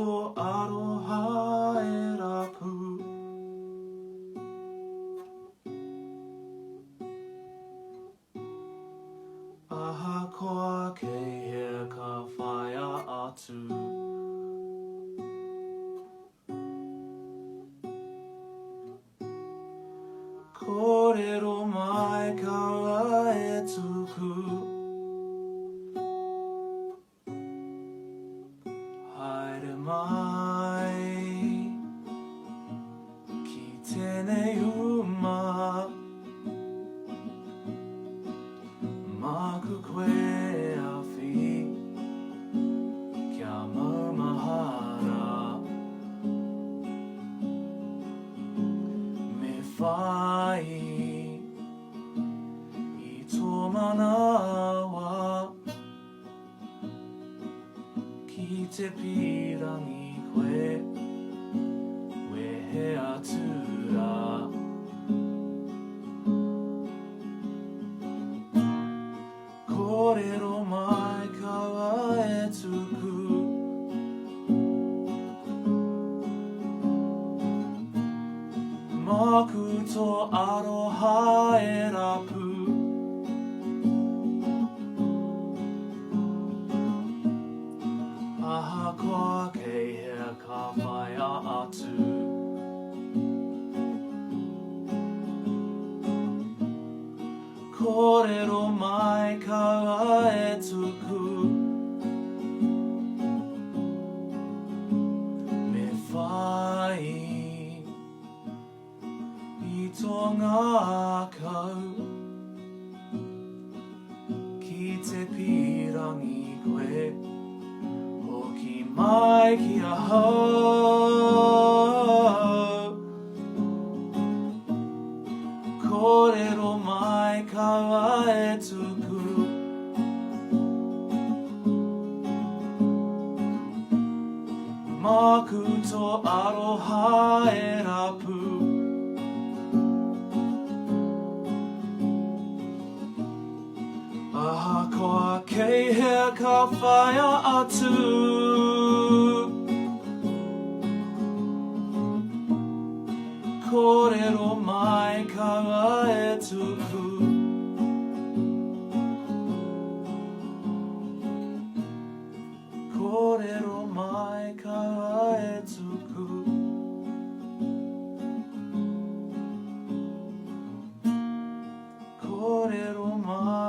とアロハ選ぶAhakwa kehe ka whaia atu Korero mai kawa e tuku Haere mai ki tēnei uma Maku koe awhi Kia maumahara Me whai I tō manawa Ki te pirangi koe Wehe atura Korero mai kawa e tuku Maku to aroha e rapu Ahakwa kehe ka whaia atu Korero mai kawa e tuku Me whai I tō ngā kau Ki te pirangi koe Hoki mai ki a hau Korero mai kawa e tuku Maku to aroha e rapu Ahakoa kehe ka whaia atu Korero mai kawa e tuku Korero mai kawa e tuku Korero mai